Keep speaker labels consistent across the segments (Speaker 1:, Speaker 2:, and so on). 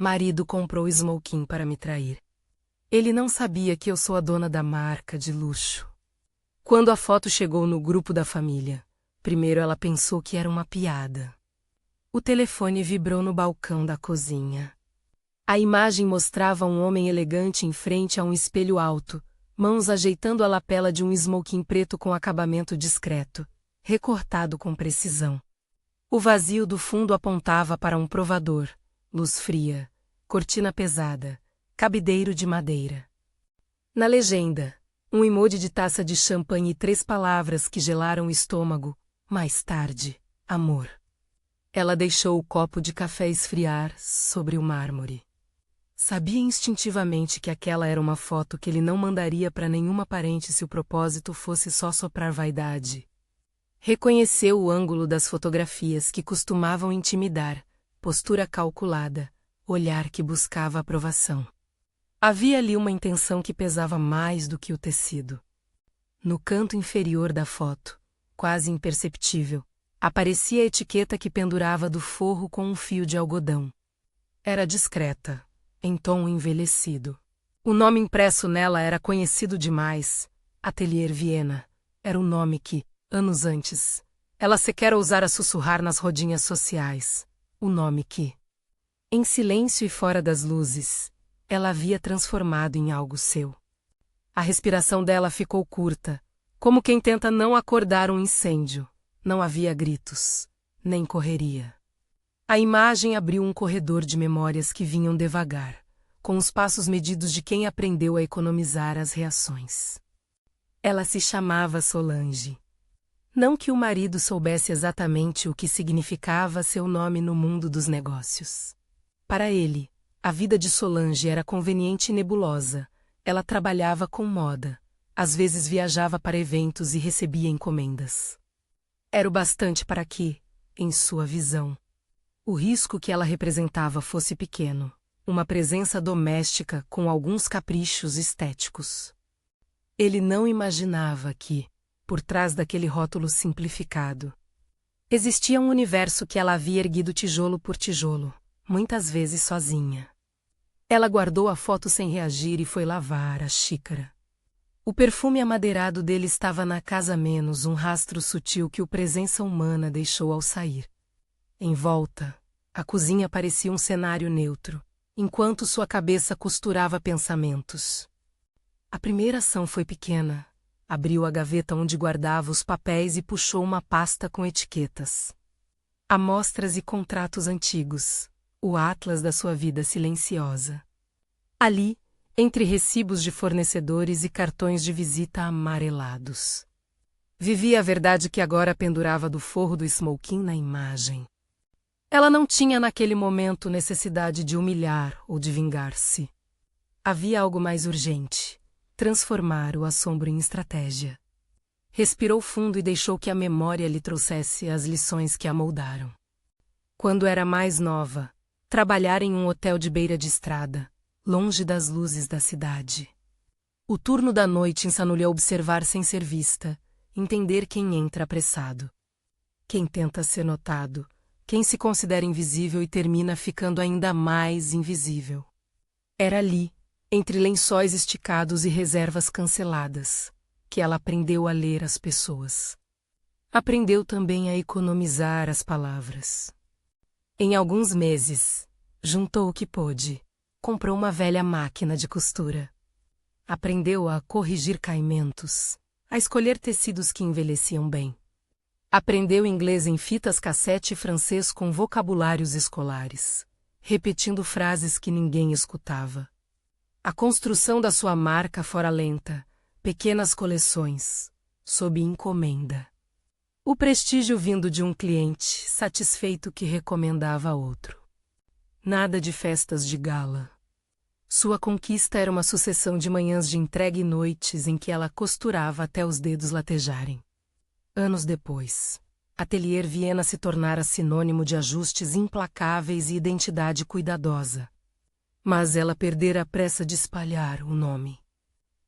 Speaker 1: Marido comprou smoking para me trair. Ele não sabia que eu sou a dona da marca de luxo. Quando a foto chegou no grupo da família, primeiro ela pensou que era uma piada. O telefone vibrou no balcão da cozinha. A imagem mostrava um homem elegante em frente a um espelho alto, mãos ajeitando a lapela de um smoking preto com acabamento discreto, recortado com precisão. O vazio do fundo apontava para um provador, luz fria, cortina pesada, cabideiro de madeira. Na legenda, um emoji de taça de champanhe e 3 palavras que gelaram o estômago. Mais tarde, amor. Ela deixou o copo de café esfriar sobre o mármore. Sabia instintivamente que aquela era uma foto que ele não mandaria para nenhuma parente se o propósito fosse só soprar vaidade. Reconheceu o ângulo das fotografias que costumavam intimidar, postura calculada, olhar que buscava aprovação. Havia ali uma intenção que pesava mais do que o tecido. No canto inferior da foto, quase imperceptível, aparecia a etiqueta que pendurava do forro com um fio de algodão. Era discreta, em tom envelhecido. O nome impresso nela era conhecido demais. Atelier Viena. Era o nome que, anos antes, ela sequer ousara sussurrar nas rodinhas sociais. O nome que, em silêncio e fora das luzes, ela havia transformado em algo seu. A respiração dela ficou curta, como quem tenta não acordar um incêndio. Não havia gritos, nem correria. A imagem abriu um corredor de memórias que vinham devagar, com os passos medidos de quem aprendeu a economizar as reações. Ela se chamava Solange. Não que o marido soubesse exatamente o que significava seu nome no mundo dos negócios. Para ele, a vida de Solange era conveniente e nebulosa. Ela trabalhava com moda, às vezes viajava para eventos e recebia encomendas. Era o bastante para que, em sua visão, o risco que ela representava fosse pequeno, uma presença doméstica com alguns caprichos estéticos. Ele não imaginava que, por trás daquele rótulo simplificado, existia um universo que ela havia erguido tijolo por tijolo, muitas vezes sozinha. Ela guardou a foto sem reagir e foi lavar a xícara. O perfume amadeirado dele estava na casa, menos um rastro sutil que a presença humana deixou ao sair. Em volta, a cozinha parecia um cenário neutro, enquanto sua cabeça costurava pensamentos. A primeira ação foi pequena. Abriu a gaveta onde guardava os papéis e puxou uma pasta com etiquetas. Amostras e contratos antigos, o atlas da sua vida silenciosa. Ali, entre recibos de fornecedores e cartões de visita amarelados, vivia a verdade que agora pendurava do forro do smoking na imagem. Ela não tinha naquele momento necessidade de humilhar ou de vingar-se. Havia algo mais urgente: transformar o assombro em estratégia. Respirou fundo e deixou que a memória lhe trouxesse as lições que a moldaram. Quando era mais nova, trabalhara em um hotel de beira de estrada, longe das luzes da cidade. O turno da noite ensanou-lhe a observar sem ser vista, entender quem entra apressado, quem tenta ser notado, quem se considera invisível e termina ficando ainda mais invisível. Era ali, entre lençóis esticados e reservas canceladas, que ela aprendeu a ler as pessoas. Aprendeu também a economizar as palavras. Em alguns meses, juntou o que pôde. Comprou uma velha máquina de costura. Aprendeu a corrigir caimentos, a escolher tecidos que envelheciam bem. Aprendeu inglês em fitas cassete e francês com vocabulários escolares, repetindo frases que ninguém escutava. A construção da sua marca fora lenta, pequenas coleções, sob encomenda. O prestígio vindo de um cliente satisfeito que recomendava a outro. Nada de festas de gala. Sua conquista era uma sucessão de manhãs de entrega e noites em que ela costurava até os dedos latejarem. Anos depois, Atelier Viena se tornara sinônimo de ajustes implacáveis e identidade cuidadosa. Mas ela perdera a pressa de espalhar o nome.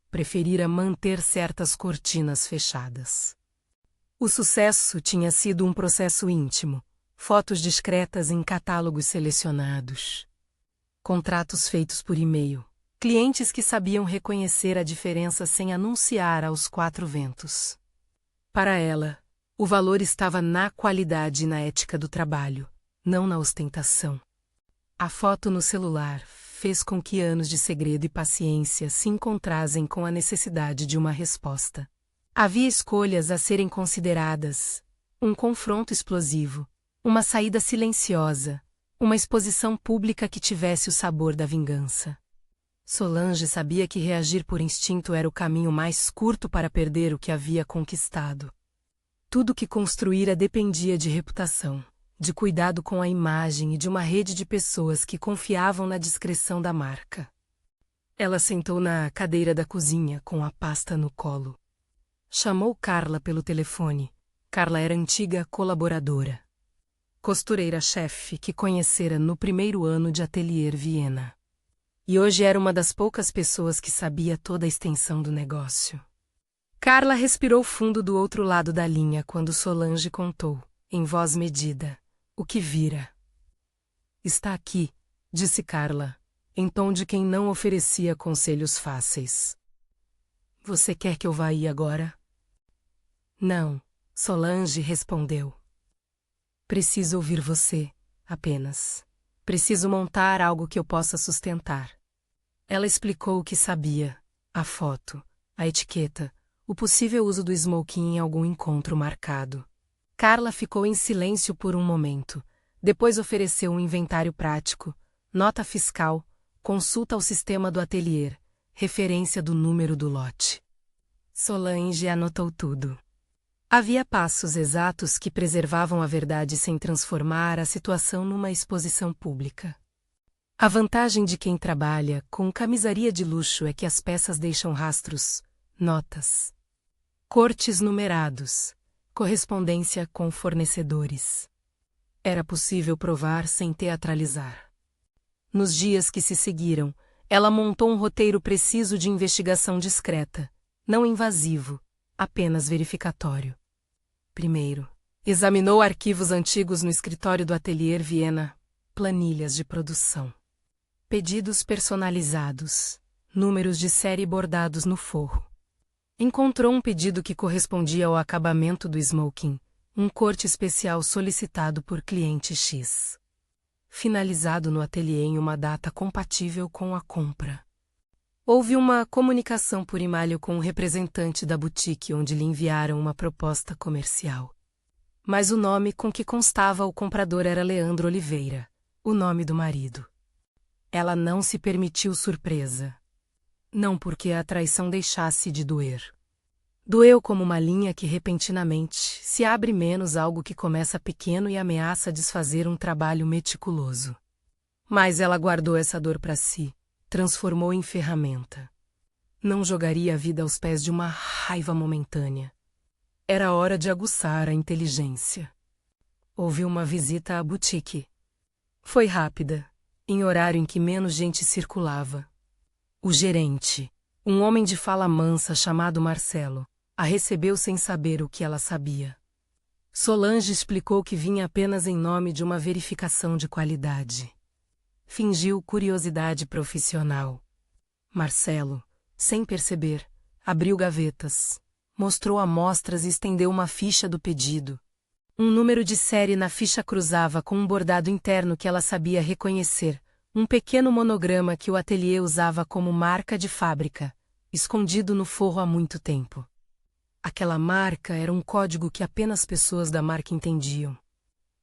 Speaker 1: Preferira manter certas cortinas fechadas. O sucesso tinha sido um processo íntimo, fotos discretas em catálogos selecionados. contratos feitos por e-mail, clientes que sabiam reconhecer a diferença sem anunciar aos quatro ventos. Para ela, o valor estava na qualidade e na ética do trabalho, não na ostentação. A foto no celular fez com que anos de segredo e paciência se encontrassem com a necessidade de uma resposta. Havia escolhas a serem consideradas: um confronto explosivo, uma saída silenciosa, uma exposição pública que tivesse o sabor da vingança. Solange sabia que reagir por instinto era o caminho mais curto para perder o que havia conquistado. Tudo que construíra dependia de reputação, de cuidado com a imagem e de uma rede de pessoas que confiavam na discrição da marca. Ela sentou na cadeira da cozinha com a pasta no colo. Chamou Carla pelo telefone. Carla era antiga colaboradora. Costureira-chefe que conhecera no primeiro ano de Atelier Viena. E hoje era uma das poucas pessoas que sabia toda a extensão do negócio. Carla respirou fundo do outro lado da linha quando Solange contou, em voz medida, o que vira. Está aqui, disse Carla, em tom de quem não oferecia conselhos fáceis. Você quer que eu vá aí agora? Não, Solange respondeu. Preciso ouvir você, apenas. Preciso montar algo que eu possa sustentar. Ela explicou o que sabia, a foto, a etiqueta, o possível uso do smoking em algum encontro marcado. Carla ficou em silêncio por um momento. Depois ofereceu um inventário prático, nota fiscal, consulta ao sistema do atelier, referência do número do lote. Solange anotou tudo. Havia passos exatos que preservavam a verdade sem transformar a situação numa exposição pública. A vantagem de quem trabalha com camisaria de luxo é que as peças deixam rastros, notas, cortes numerados, correspondência com fornecedores. Era possível provar sem teatralizar. Nos dias que se seguiram, ela montou um roteiro preciso de investigação discreta, não invasivo, apenas verificatório. Primeiro, examinou arquivos antigos no escritório do Atelier Viena, planilhas de produção. Pedidos personalizados, números de série bordados no forro. Encontrou um pedido que correspondia ao acabamento do smoking, um corte especial solicitado por cliente X. Finalizado no ateliê em uma data compatível com a compra. Houve uma comunicação por e-mail com um representante da boutique onde lhe enviaram uma proposta comercial. Mas o nome com que constava o comprador era Leandro Oliveira, o nome do marido. Ela não se permitiu surpresa. Não porque a traição deixasse de doer. Doeu como uma linha que repentinamente se abre menos algo que começa pequeno e ameaça desfazer um trabalho meticuloso. Mas ela guardou essa dor para si, transformou em ferramenta. Não jogaria a vida aos pés de uma raiva momentânea. Era hora de aguçar a inteligência. Houve uma visita à boutique. Foi rápida, em horário em que menos gente circulava. O gerente, um homem de fala mansa chamado Marcelo, a recebeu sem saber o que ela sabia. Solange explicou que vinha apenas em nome de uma verificação de qualidade. Fingiu curiosidade profissional. Marcelo, sem perceber, abriu gavetas, mostrou amostras e estendeu uma ficha do pedido. Um número de série na ficha cruzava com um bordado interno que ela sabia reconhecer, um pequeno monograma que o ateliê usava como marca de fábrica, escondido no forro há muito tempo. Aquela marca era um código que apenas pessoas da marca entendiam.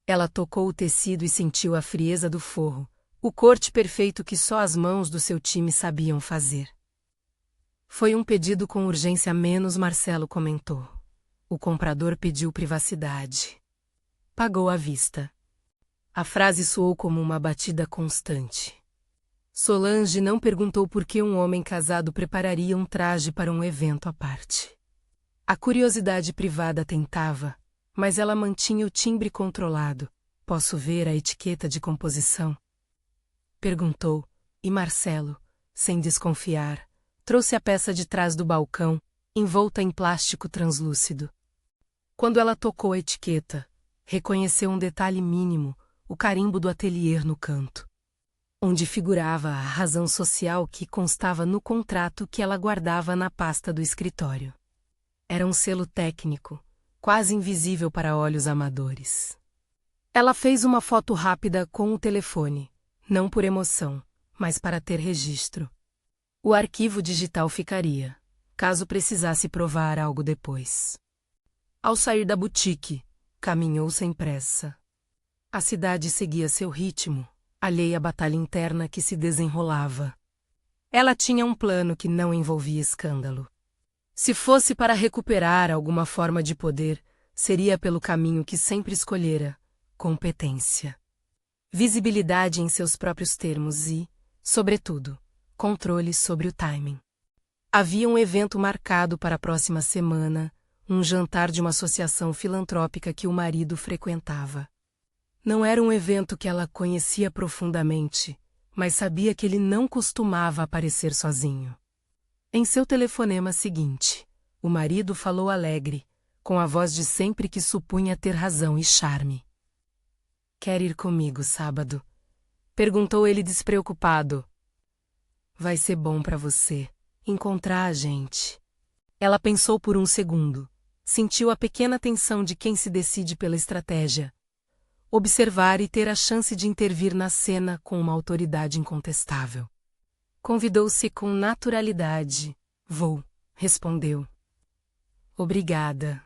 Speaker 1: Ela tocou o tecido e sentiu a frieza do forro, o corte perfeito que só as mãos do seu time sabiam fazer. Foi um pedido com urgência menos, Marcelo comentou. O comprador pediu privacidade. Pagou à vista. A frase soou como uma batida constante. Solange não perguntou por que um homem casado prepararia um traje para um evento à parte. A curiosidade privada tentava, mas ela mantinha o timbre controlado. Posso ver a etiqueta de composição? Perguntou, e Marcelo, sem desconfiar, trouxe a peça de trás do balcão, envolta em plástico translúcido. Quando ela tocou a etiqueta, reconheceu um detalhe mínimo, o carimbo do atelier no canto. onde figurava a razão social que constava no contrato que ela guardava na pasta do escritório. Era um selo técnico, quase invisível para olhos amadores. Ela fez uma foto rápida com o telefone, não por emoção, mas para ter registro. O arquivo digital ficaria, caso precisasse provar algo depois. Ao sair da boutique, caminhou sem pressa. A cidade seguia seu ritmo, alheia à batalha interna que se desenrolava. Ela tinha um plano que não envolvia escândalo. Se fosse para recuperar alguma forma de poder, seria pelo caminho que sempre escolhera: competência. Visibilidade em seus próprios termos e, sobretudo, controle sobre o timing. Havia um evento marcado para a próxima semana, um jantar de uma associação filantrópica que o marido frequentava. Não era um evento que ela conhecia profundamente, mas sabia que ele não costumava aparecer sozinho. Em seu telefonema seguinte, o marido falou alegre, com a voz de sempre que supunha ter razão e charme. "Quer ir comigo sábado?" perguntou ele despreocupado. "Vai ser bom para você encontrar a gente." Ela pensou por um segundo. Sentiu a pequena tensão de quem se decide pela estratégia. Observar e ter a chance de intervir na cena com uma autoridade incontestável. Convidou-se com naturalidade. "Vou", respondeu. "Obrigada."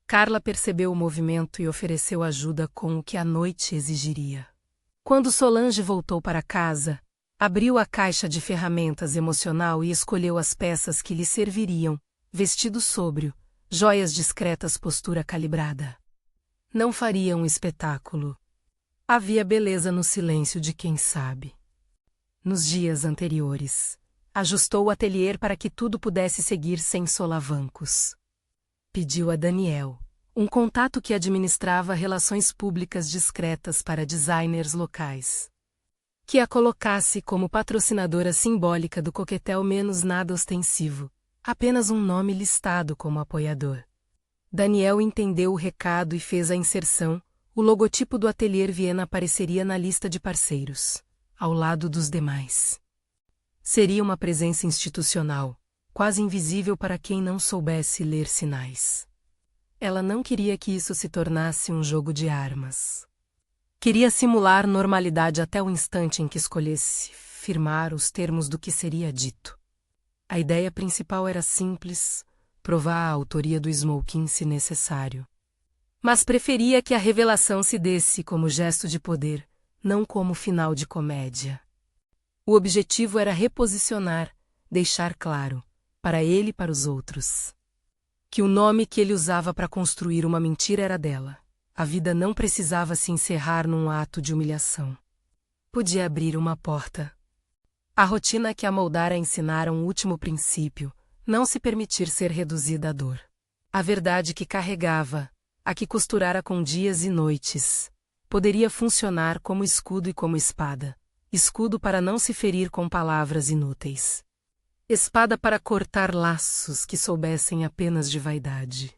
Speaker 1: Carla percebeu o movimento e ofereceu ajuda com o que a noite exigiria. Quando Solange voltou para casa, abriu a caixa de ferramentas emocional e escolheu as peças que lhe serviriam: vestido sóbrio, joias discretas, postura calibrada. Não faria um espetáculo. Havia beleza no silêncio de quem sabe. Nos dias anteriores, ajustou o ateliê para que tudo pudesse seguir sem solavancos. Pediu a Daniel, um contato que administrava relações públicas discretas para designers locais, que a colocasse como patrocinadora simbólica do coquetel menos nada ostensivo, apenas um nome listado como apoiador. Daniel entendeu o recado e fez a inserção. O logotipo do Ateliê Viena apareceria na lista de parceiros, ao lado dos demais. Seria uma presença institucional, quase invisível para quem não soubesse ler sinais. Ela não queria que isso se tornasse um jogo de armas. Queria simular normalidade até o instante em que escolhesse firmar os termos do que seria dito. A ideia principal era simples: provar a autoria do smoking se necessário. Mas preferia que a revelação se desse como gesto de poder, não como final de comédia. O objetivo era reposicionar, deixar claro, para ele e para os outros, que o nome que ele usava para construir uma mentira era dela. A vida não precisava se encerrar num ato de humilhação. Podia abrir uma porta. A rotina que a moldara ensinara um último princípio: não se permitir ser reduzida à dor. A verdade que carregava, a que costurara com dias e noites, poderia funcionar como escudo e como espada. Escudo para não se ferir com palavras inúteis. Espada para cortar laços que soubessem apenas de vaidade.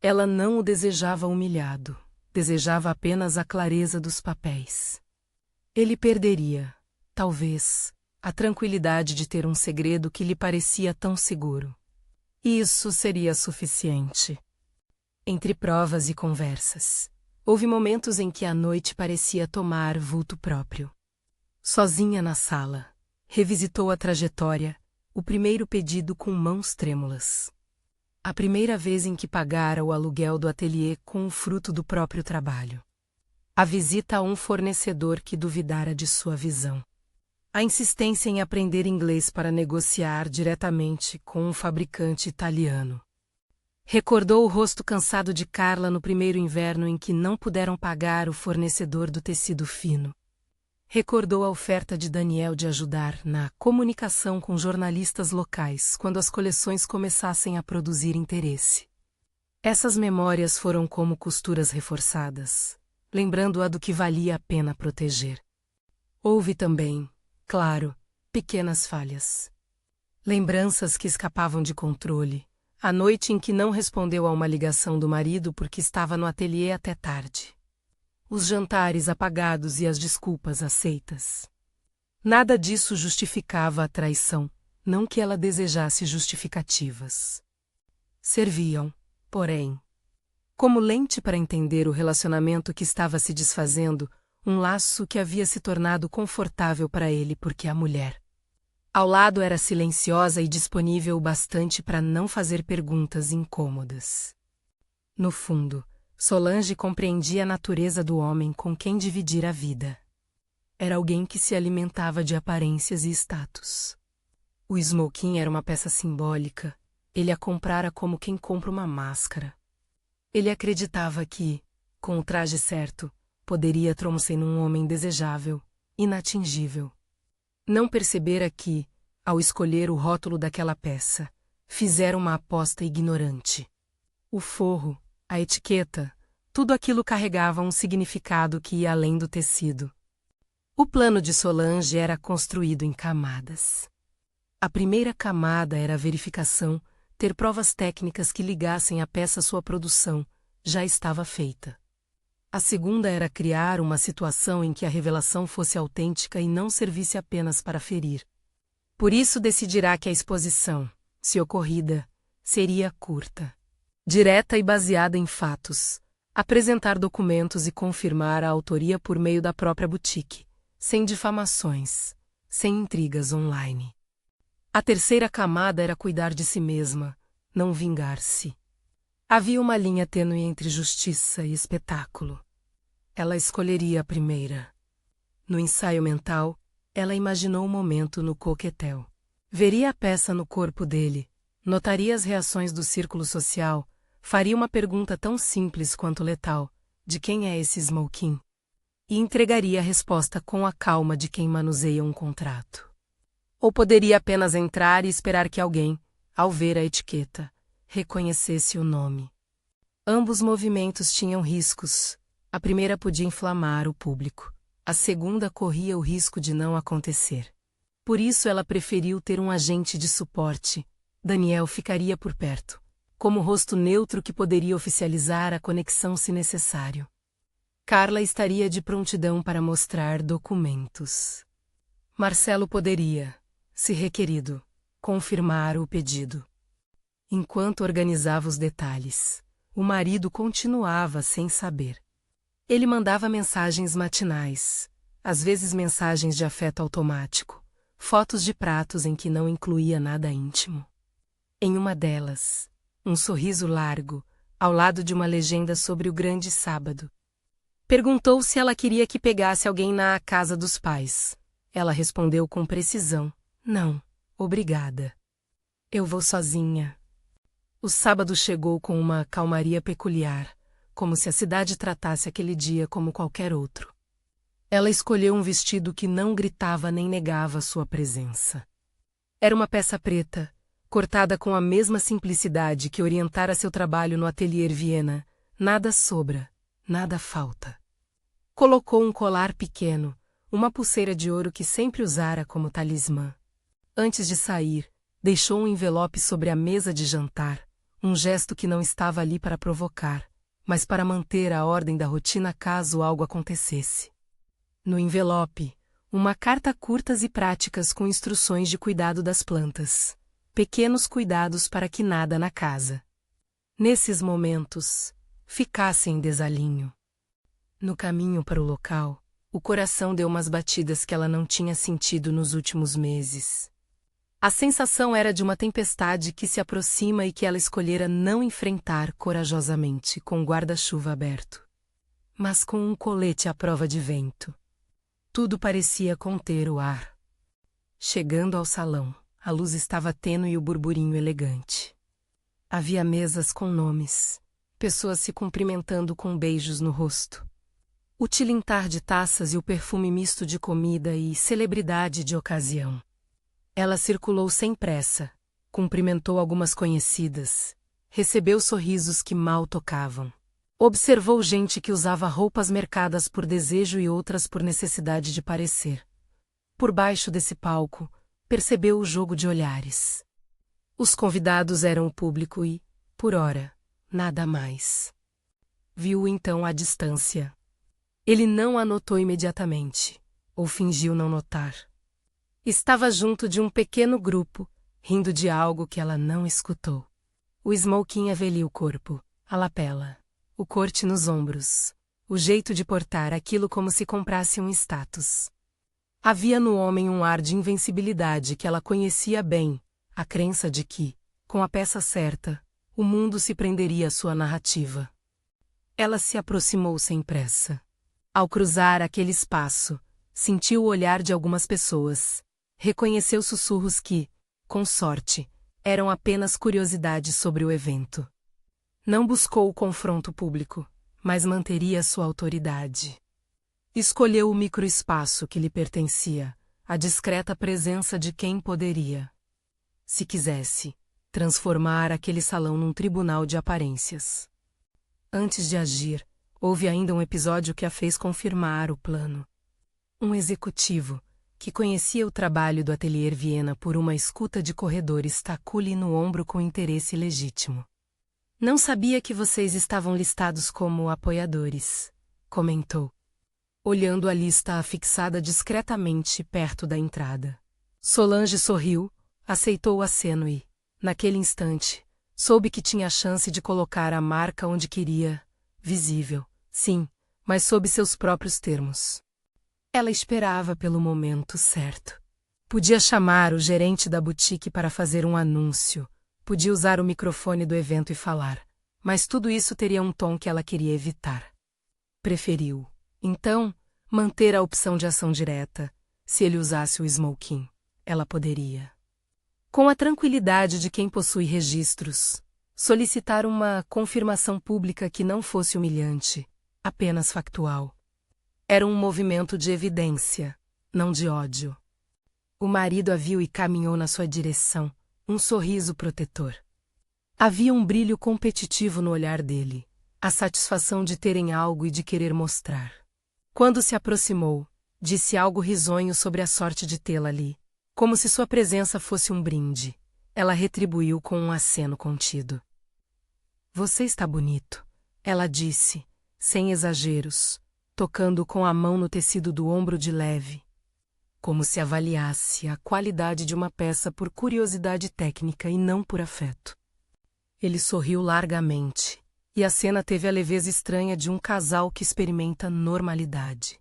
Speaker 1: Ela não o desejava humilhado, desejava apenas a clareza dos papéis. Ele perderia, talvez, a tranquilidade de ter um segredo que lhe parecia tão seguro. Isso seria suficiente. Entre provas e conversas, houve momentos em que a noite parecia tomar vulto próprio. Sozinha na sala, revisitou a trajetória, o primeiro pedido com mãos trêmulas. A primeira vez em que pagara o aluguel do ateliê com o fruto do próprio trabalho. A visita a um fornecedor que duvidara de sua visão. A insistência em aprender inglês para negociar diretamente com um fabricante italiano. Recordou o rosto cansado de Carla no primeiro inverno em que não puderam pagar o fornecedor do tecido fino. Recordou a oferta de Daniel de ajudar na comunicação com jornalistas locais quando as coleções começassem a produzir interesse. Essas memórias foram como costuras reforçadas, lembrando-a do que valia a pena proteger. Houve também, claro, pequenas falhas. Lembranças que escapavam de controle. A noite em que não respondeu a uma ligação do marido porque estava no ateliê até tarde. Os jantares apagados e as desculpas aceitas. Nada disso justificava a traição, não que ela desejasse justificativas. Serviam, porém, como lente para entender o relacionamento que estava se desfazendo, um laço que havia se tornado confortável para ele porque a mulher ao lado era silenciosa e disponível o bastante para não fazer perguntas incômodas. No fundo, Solange compreendia a natureza do homem com quem dividir a vida. Era alguém que se alimentava de aparências e status. O smoking era uma peça simbólica. Ele a comprara como quem compra uma máscara. Ele acreditava que, com o traje certo, poderia tornar-se num homem desejável, inatingível. Não percebera que, ao escolher o rótulo daquela peça, fizera uma aposta ignorante. O forro, a etiqueta, tudo aquilo carregava um significado que ia além do tecido. O plano de Solange era construído em camadas. A primeira camada era a verificação, ter provas técnicas que ligassem a peça à sua produção, já estava feita. A segunda era criar uma situação em que a revelação fosse autêntica e não servisse apenas para ferir. Por isso decidirá que a exposição, se ocorrida, seria curta, direta e baseada em fatos, apresentar documentos e confirmar a autoria por meio da própria boutique, sem difamações, sem intrigas online. A terceira camada era cuidar de si mesma, não vingar-se. Havia uma linha tênue entre justiça e espetáculo. Ela escolheria a primeira. No ensaio mental, ela imaginou o momento no coquetel. Veria a peça no corpo dele, notaria as reações do círculo social, faria uma pergunta tão simples quanto letal: de quem é esse smoking? E entregaria a resposta com a calma de quem manuseia um contrato. Ou poderia apenas entrar e esperar que alguém, ao ver a etiqueta, reconhecesse o nome. Ambos movimentos tinham riscos. A primeira podia inflamar o público. A segunda corria o risco de não acontecer. Por isso ela preferiu ter um agente de suporte. Daniel ficaria por perto, como rosto neutro que poderia oficializar a conexão se necessário. Carla estaria de prontidão para mostrar documentos. Marcelo poderia, se requerido, confirmar o pedido. Enquanto organizava os detalhes, o marido continuava sem saber. Ele mandava mensagens matinais, às vezes mensagens de afeto automático, fotos de pratos em que não incluía nada íntimo. Em uma delas, um sorriso largo, ao lado de uma legenda sobre o grande sábado. Perguntou se ela queria que pegasse alguém na casa dos pais. Ela respondeu com precisão: não, obrigada. Eu vou sozinha. O sábado chegou com uma calmaria peculiar, como se a cidade tratasse aquele dia como qualquer outro. Ela escolheu um vestido que não gritava nem negava sua presença. Era uma peça preta, cortada com a mesma simplicidade que orientara seu trabalho no ateliê Viena. Nada sobra, nada falta. Colocou um colar pequeno, uma pulseira de ouro que sempre usara como talismã. Antes de sair, deixou um envelope sobre a mesa de jantar, um gesto que não estava ali para provocar, mas para manter a ordem da rotina caso algo acontecesse. No envelope, uma carta curtas e práticas com instruções de cuidado das plantas. Pequenos cuidados para que nada na casa, nesses momentos, ficasse em desalinho. No caminho para o local, o coração deu umas batidas que ela não tinha sentido nos últimos meses. A sensação era de uma tempestade que se aproxima e que ela escolhera não enfrentar corajosamente com o guarda-chuva aberto, mas com um colete à prova de vento. Tudo parecia conter o ar. Chegando ao salão, a luz estava tênue e o burburinho elegante. Havia mesas com nomes, pessoas se cumprimentando com beijos no rosto. O tilintar de taças e o perfume misto de comida e celebridade de ocasião. Ela circulou sem pressa, cumprimentou algumas conhecidas, recebeu sorrisos que mal tocavam. Observou gente que usava roupas mercadas por desejo e outras por necessidade de parecer. Por baixo desse palco, percebeu o jogo de olhares. Os convidados eram o público e, por ora, nada mais. Viu-o então à distância. Ele não a notou imediatamente, ou fingiu não notar. Estava junto de um pequeno grupo, rindo de algo que ela não escutou. O smoking avelia o corpo, a lapela, o corte nos ombros, o jeito de portar aquilo como se comprasse um status. Havia no homem um ar de invencibilidade que ela conhecia bem, a crença de que, com a peça certa, o mundo se prenderia à sua narrativa. Ela se aproximou sem pressa. Ao cruzar aquele espaço, sentiu o olhar de algumas pessoas. Reconheceu sussurros que, com sorte, eram apenas curiosidade sobre o evento. Não buscou o confronto público, mas manteria sua autoridade. Escolheu o microespaço que lhe pertencia, a discreta presença de quem poderia, se quisesse, transformar aquele salão num tribunal de aparências. Antes de agir, houve ainda um episódio que a fez confirmar o plano. Um executivo, que conhecia o trabalho do Ateliê Viena por uma escuta de corredores, tacou-lhe no ombro com interesse legítimo. Não sabia que vocês estavam listados como apoiadores, comentou, olhando a lista afixada discretamente perto da entrada. Solange sorriu, aceitou o aceno e, naquele instante, soube que tinha a chance de colocar a marca onde queria, visível, sim, mas sob seus próprios termos. Ela esperava pelo momento certo. Podia chamar o gerente da boutique para fazer um anúncio, podia usar o microfone do evento e falar, mas tudo isso teria um tom que ela queria evitar. Preferiu, então, manter a opção de ação direta. Se ele usasse o smoking, ela poderia, com a tranquilidade de quem possui registros, solicitar uma confirmação pública que não fosse humilhante, apenas factual. Era um movimento de evidência, não de ódio. O marido a viu e caminhou na sua direção, um sorriso protetor. Havia um brilho competitivo no olhar dele, a satisfação de terem algo e de querer mostrar. Quando se aproximou, disse algo risonho sobre a sorte de tê-la ali, como se sua presença fosse um brinde. Ela retribuiu com um aceno contido. Você está bonito, ela disse, sem exageros, tocando com a mão no tecido do ombro de leve, como se avaliasse a qualidade de uma peça por curiosidade técnica e não por afeto. Ele sorriu largamente, e a cena teve a leveza estranha de um casal que experimenta normalidade.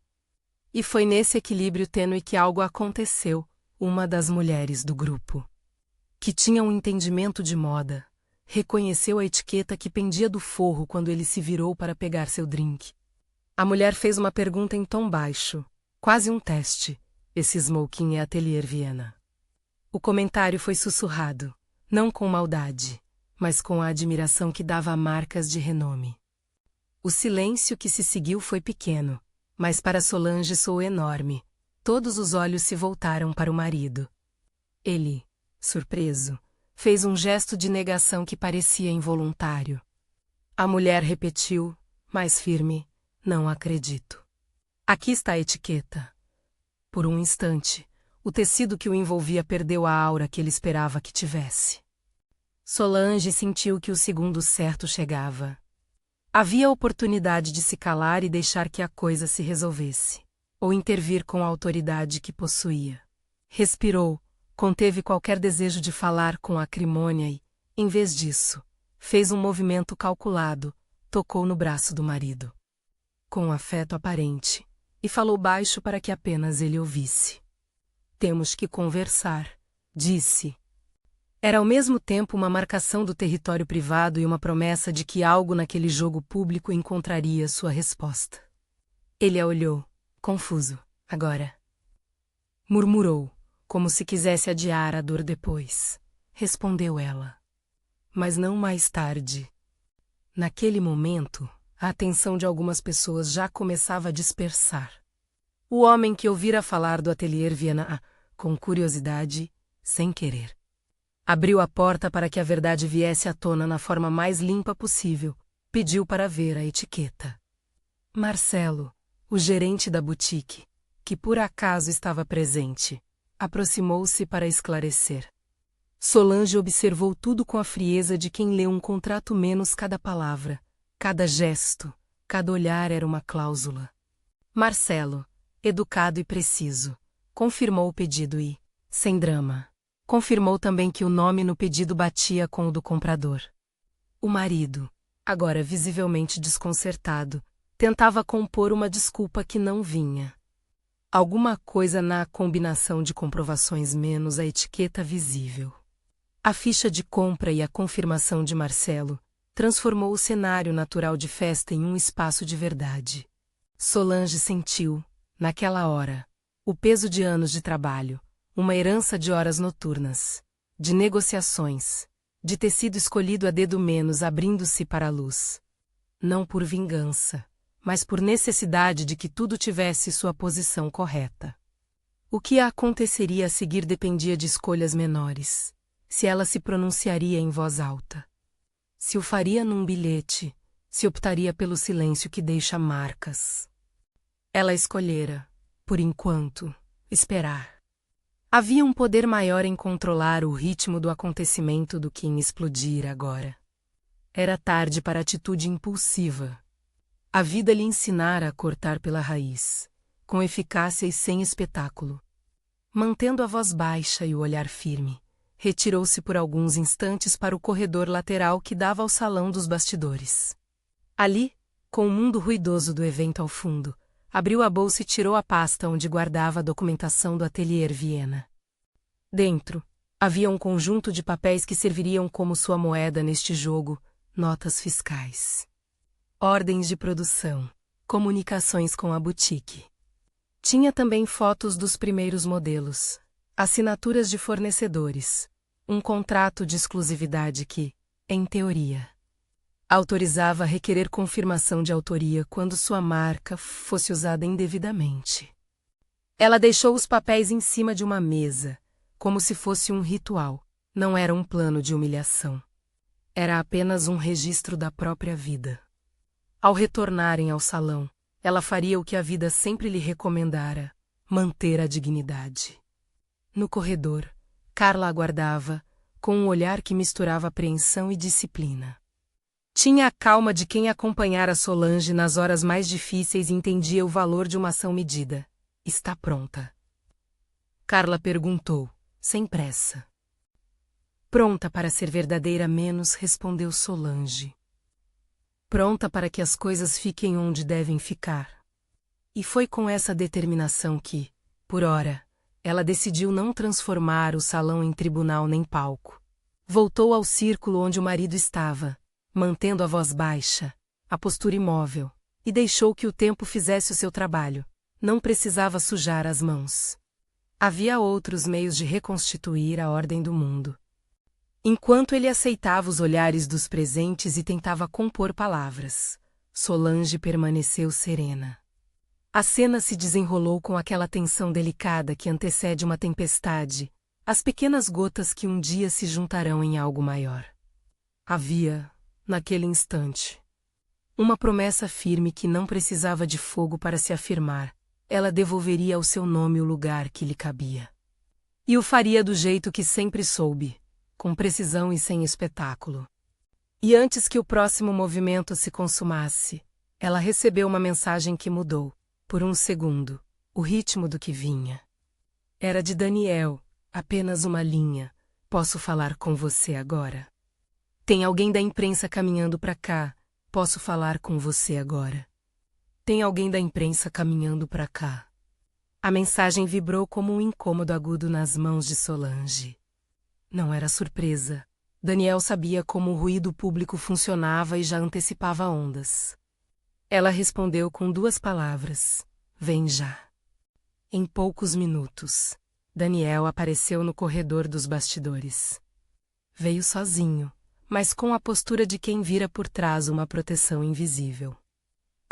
Speaker 1: E foi nesse equilíbrio tênue que algo aconteceu, uma das mulheres do grupo, que tinha um entendimento de moda, reconheceu a etiqueta que pendia do forro quando ele se virou para pegar seu drink. A mulher fez uma pergunta em tom baixo, quase um teste. Esse smoking é Ateliê Viena. O comentário foi sussurrado, não com maldade, mas com a admiração que dava a marcas de renome. O silêncio que se seguiu foi pequeno, mas para Solange soou enorme. Todos os olhos se voltaram para o marido. Ele, surpreso, fez um gesto de negação que parecia involuntário. A mulher repetiu, mais firme, não acredito. Aqui está a etiqueta. Por um instante, o tecido que o envolvia perdeu a aura que ele esperava que tivesse. Solange sentiu que o segundo certo chegava. Havia oportunidade de se calar e deixar que a coisa se resolvesse, ou intervir com a autoridade que possuía. Respirou, conteve qualquer desejo de falar com acrimônia e, em vez disso, fez um movimento calculado, tocou no braço do marido, com afeto aparente, e falou baixo para que apenas ele ouvisse. Temos que conversar, disse. Era ao mesmo tempo uma marcação do território privado e uma promessa de que algo naquele jogo público encontraria sua resposta. Ele a olhou, confuso. Agora? Murmurou, como se quisesse adiar a dor depois. Respondeu ela. Mas não mais tarde. Naquele momento, a atenção de algumas pessoas já começava a dispersar. O homem que ouvira falar do Ateliê Viena, com curiosidade, sem querer, abriu a porta para que a verdade viesse à tona na forma mais limpa possível, pediu para ver a etiqueta. Marcelo, o gerente da boutique, que por acaso estava presente, aproximou-se para esclarecer. Solange observou tudo com a frieza de quem lê um contrato menos cada palavra. Cada gesto, cada olhar era uma cláusula. Marcelo, educado e preciso, confirmou o pedido e, Sem drama. Confirmou também que o nome no pedido batia com o do comprador. O marido, agora visivelmente desconcertado, tentava compor uma desculpa que não vinha. Alguma coisa na combinação de comprovações menos a etiqueta visível. A ficha de compra e a confirmação de Marcelo transformou o cenário natural de festa em um espaço de verdade. Solange sentiu, naquela hora, o peso de anos de trabalho, uma herança de horas noturnas, de negociações, de ter sido escolhido a dedo menos abrindo-se para a luz. Não por vingança, mas por necessidade de que tudo tivesse sua posição correta. O que aconteceria a seguir dependia de escolhas menores, se ela se pronunciaria em voz alta. Se o faria num bilhete, se optaria pelo silêncio que deixa marcas. Ela escolhera, por enquanto, esperar. Havia um poder maior em controlar o ritmo do acontecimento do que em explodir agora. Era tarde para a atitude impulsiva. A vida lhe ensinara a cortar pela raiz, com eficácia e sem espetáculo. Mantendo a voz baixa e o olhar firme, retirou-se por alguns instantes para o corredor lateral que dava ao salão dos bastidores. Ali, com o mundo ruidoso do evento ao fundo, abriu a bolsa e tirou a pasta onde guardava a documentação do Atelier Viena. Dentro, havia um conjunto de papéis que serviriam como sua moeda neste jogo, notas fiscais. Ordens de produção, comunicações com a boutique. Tinha também fotos dos primeiros modelos, assinaturas de fornecedores, um contrato de exclusividade que, em teoria, autorizava a requerer confirmação de autoria quando sua marca fosse usada indevidamente. Ela deixou os papéis em cima de uma mesa, como se fosse um ritual. Não era um plano de humilhação. Era apenas um registro da própria vida. Ao retornarem ao salão, ela faria o que a vida sempre lhe recomendara: manter a dignidade. No corredor, Carla aguardava, com um olhar que misturava apreensão e disciplina. Tinha a calma de quem acompanhara Solange nas horas mais difíceis e entendia o valor de uma ação medida. Está pronta? Carla perguntou, sem pressa. Pronta para ser verdadeira menos, respondeu Solange. Pronta para que as coisas fiquem onde devem ficar. E foi com essa determinação que, por ora, ela decidiu não transformar o salão em tribunal nem palco. Voltou ao círculo onde o marido estava, mantendo a voz baixa, a postura imóvel, e deixou que o tempo fizesse o seu trabalho. Não precisava sujar as mãos. Havia outros meios de reconstituir a ordem do mundo. Enquanto ele aceitava os olhares dos presentes e tentava compor palavras, Solange permaneceu serena. A cena se desenrolou com aquela tensão delicada que antecede uma tempestade, as pequenas gotas que um dia se juntarão em algo maior. Havia, naquele instante, uma promessa firme que não precisava de fogo para se afirmar. Ela devolveria ao seu nome o lugar que lhe cabia. E o faria do jeito que sempre soube, com precisão e sem espetáculo. E antes que o próximo movimento se consumasse, ela recebeu uma mensagem que mudou, por um segundo, o ritmo do que vinha. Era de Daniel, apenas uma linha. Posso falar com você agora? Tem alguém da imprensa caminhando para cá. Posso falar com você agora? Tem alguém da imprensa caminhando para cá. A mensagem vibrou como um incômodo agudo nas mãos de Solange. Não era surpresa. Daniel sabia como o ruído público funcionava e já antecipava ondas. Ela respondeu com 2 palavras: vem já. Em poucos minutos, Daniel apareceu no corredor dos bastidores. Veio sozinho, mas com a postura de quem vira por trás uma proteção invisível.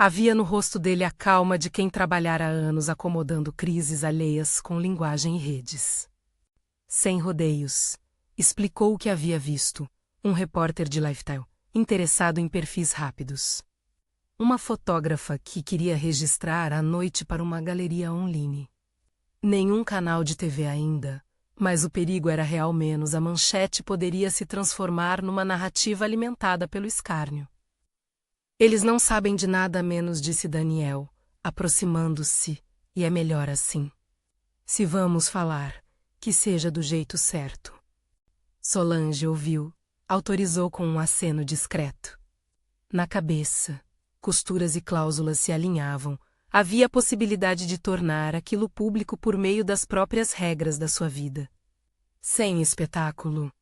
Speaker 1: Havia no rosto dele a calma de quem trabalhara há anos acomodando crises alheias com linguagem e redes. Sem rodeios, explicou o que havia visto, um repórter de Lifestyle, interessado em perfis rápidos. Uma fotógrafa que queria registrar a noite para uma galeria online. Nenhum canal de TV ainda, mas o perigo era real, menos a manchete poderia se transformar numa narrativa alimentada pelo escárnio. Eles não sabem de nada menos, disse Daniel, aproximando-se, e é melhor assim. Se vamos falar, Que seja do jeito certo. Solange ouviu, autorizou com um aceno discreto. Na cabeça, costuras e cláusulas se alinhavam. Havia a possibilidade de tornar aquilo público por meio das próprias regras da sua vida. Sem espetáculo,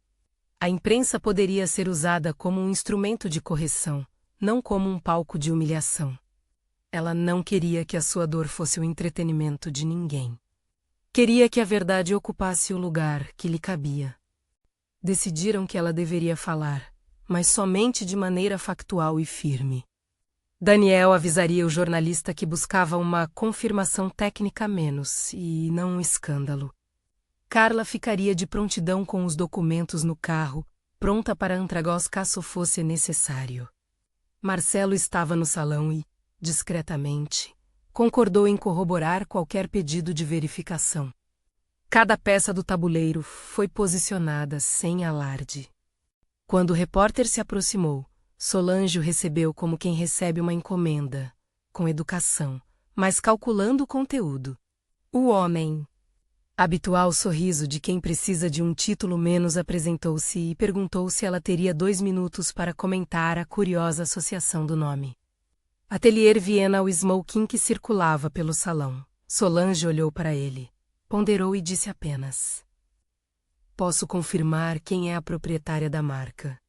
Speaker 1: a imprensa poderia ser usada como um instrumento de correção, não como um palco de humilhação. Ela não queria que a sua dor fosse o entretenimento de ninguém. Queria que a verdade ocupasse o lugar que lhe cabia. Decidiram que ela deveria falar, mas somente de maneira factual e firme. Daniel avisaria o jornalista que buscava uma confirmação técnica a menos e não um escândalo. Carla ficaria de prontidão com os documentos no carro, pronta para Antragós caso fosse necessário. Marcelo estava no salão e, discretamente, concordou em corroborar qualquer pedido de verificação. Cada peça do tabuleiro foi posicionada sem alarde. Quando o repórter se aproximou, Solange o recebeu como quem recebe uma encomenda, com educação, mas calculando o conteúdo. O homem, habitual sorriso de quem precisa de um título menos, apresentou-se e perguntou se ela teria 2 minutos para comentar a curiosa associação do nome. Atelier Viena, o smoking que circulava pelo salão. Solange olhou para ele, ponderou e disse apenas: "Posso confirmar quem é a proprietária da marca.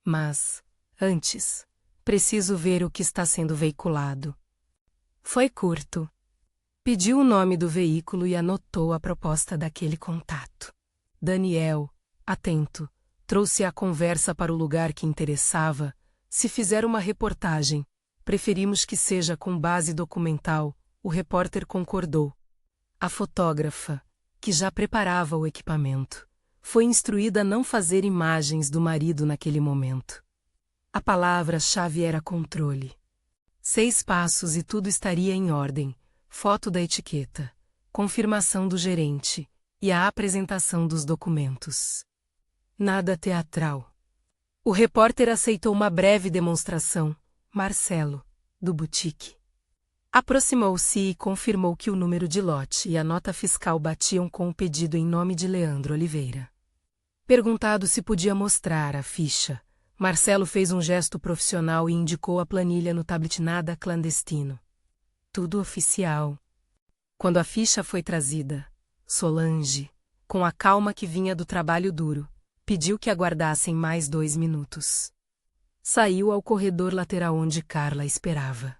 Speaker 1: Mas, antes, preciso ver o que está sendo veiculado." Foi curto. Pediu o nome do veículo e anotou a proposta daquele contato. Daniel, atento, trouxe a conversa para o lugar que interessava. Se fizer uma reportagem, preferimos que seja com base documental. O repórter concordou. A fotógrafa, que já preparava o equipamento, foi instruída a não fazer imagens do marido naquele momento. A palavra-chave era controle. 6 passos e tudo estaria em ordem. Foto da etiqueta, confirmação do gerente e a apresentação dos documentos. Nada teatral. O repórter aceitou uma breve demonstração. Marcelo, do boutique. Aproximou-se e confirmou que o número de lote e a nota fiscal batiam com o pedido em nome de Leandro Oliveira. Perguntado se podia mostrar a ficha, Marcelo fez um gesto profissional e indicou a planilha no tablet. Nada clandestino. Tudo oficial. Quando a ficha foi trazida, Solange, com a calma que vinha do trabalho duro, pediu que aguardassem mais 2 minutos. Saiu ao corredor lateral onde Carla esperava.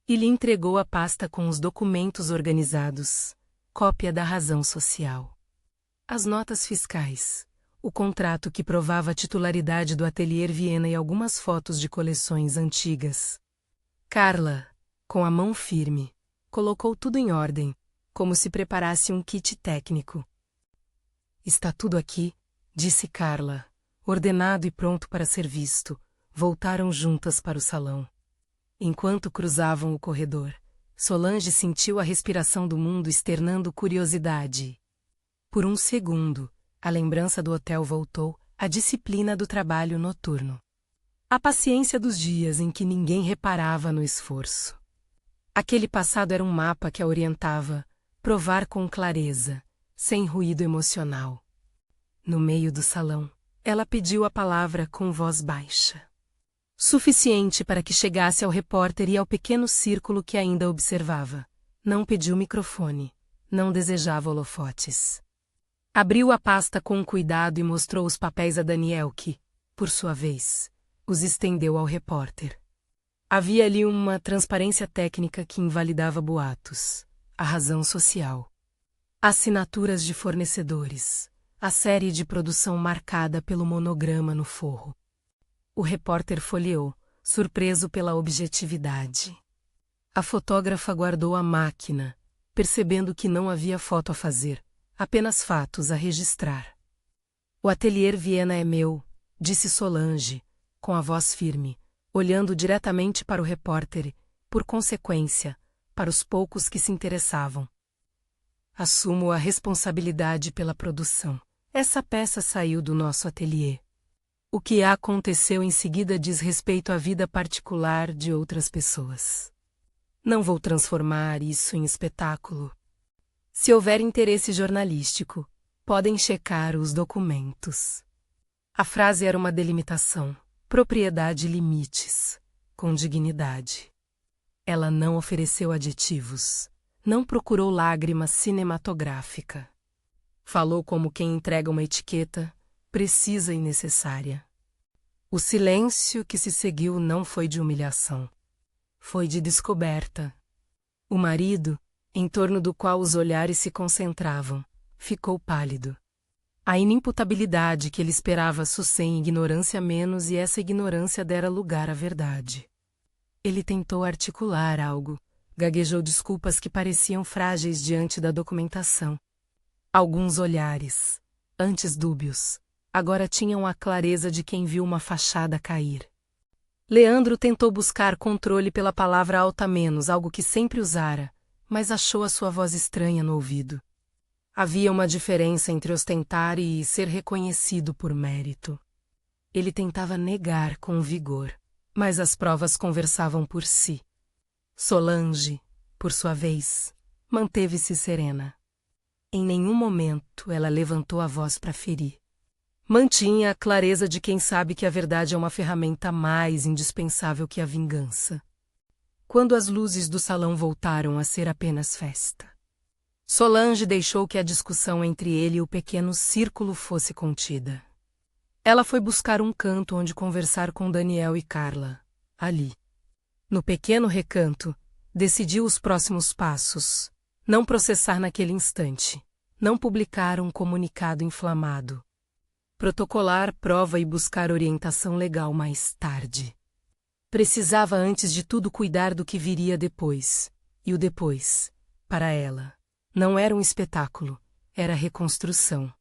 Speaker 1: E lhe entregou a pasta com os documentos organizados, cópia da razão social, as notas fiscais, o contrato que provava a titularidade do Atelier Viena e algumas fotos de coleções antigas. Carla, com a mão firme, colocou tudo em ordem, como se preparasse um kit técnico. "Está tudo aqui", disse Carla, ordenado e pronto para ser visto. Voltaram juntas para o salão. Enquanto cruzavam o corredor, Solange sentiu a respiração do mundo externando curiosidade. Por um segundo, a lembrança do hotel voltou, a disciplina do trabalho noturno. A paciência dos dias em que ninguém reparava no esforço. Aquele passado era um mapa que a orientava, provar com clareza, sem ruído emocional. No meio do salão, ela pediu a palavra com voz baixa. Suficiente para que chegasse ao repórter e ao pequeno círculo que ainda observava. Não pediu microfone, não desejava holofotes. Abriu a pasta com cuidado e mostrou os papéis a Daniel que, por sua vez, os estendeu ao repórter. Havia ali uma transparência técnica que invalidava boatos, a razão social. Assinaturas de fornecedores, a série de produção marcada pelo monograma no forro. O repórter folheou, surpreso pela objetividade. A fotógrafa guardou a máquina, percebendo que não havia foto a fazer, apenas fatos a registrar. "O Atelier Viena é meu", disse Solange, com a voz firme, olhando diretamente para o repórter e, por consequência, para os poucos que se interessavam. "Assumo a responsabilidade pela produção. Essa peça saiu do nosso ateliê. O que aconteceu em seguida diz respeito à vida particular de outras pessoas. Não vou transformar isso em espetáculo. Se houver interesse jornalístico, Podem checar os documentos. A frase era uma delimitação, propriedade e limites, com dignidade. Ela não ofereceu adjetivos, não procurou lágrima cinematográfica. Falou como quem entrega uma etiqueta precisa e necessária. O silêncio que se seguiu não foi de humilhação. Foi de descoberta. O marido, em torno do qual os olhares se concentravam, ficou pálido. A inimputabilidade que ele esperava sucém ignorância menos e essa ignorância dera lugar à verdade. Ele tentou articular algo, gaguejou desculpas que pareciam frágeis diante da documentação. Alguns olhares, antes dúbios, agora tinham a clareza de quem viu uma fachada cair. Leandro tentou buscar controle pela palavra alta menos, algo que sempre usara, mas achou a sua voz estranha no ouvido. Havia uma diferença entre ostentar e ser reconhecido por mérito. Ele tentava negar com vigor, mas as provas conversavam por si. Solange, por sua vez, manteve-se serena. Em nenhum momento ela levantou a voz para ferir. Mantinha a clareza de quem sabe que a verdade é uma ferramenta mais indispensável que a vingança. Quando as luzes do salão voltaram a ser apenas festa, Solange deixou que a discussão entre ele e o pequeno círculo fosse contida. Ela foi buscar um canto onde conversar com Daniel e Carla, ali. No pequeno recanto, decidiu os próximos passos. Não processar naquele instante. Não publicar um comunicado inflamado. Protocolar prova e buscar orientação legal mais tarde. Precisava antes de tudo cuidar do que viria depois. E o depois, para ela, não era um espetáculo, era reconstrução.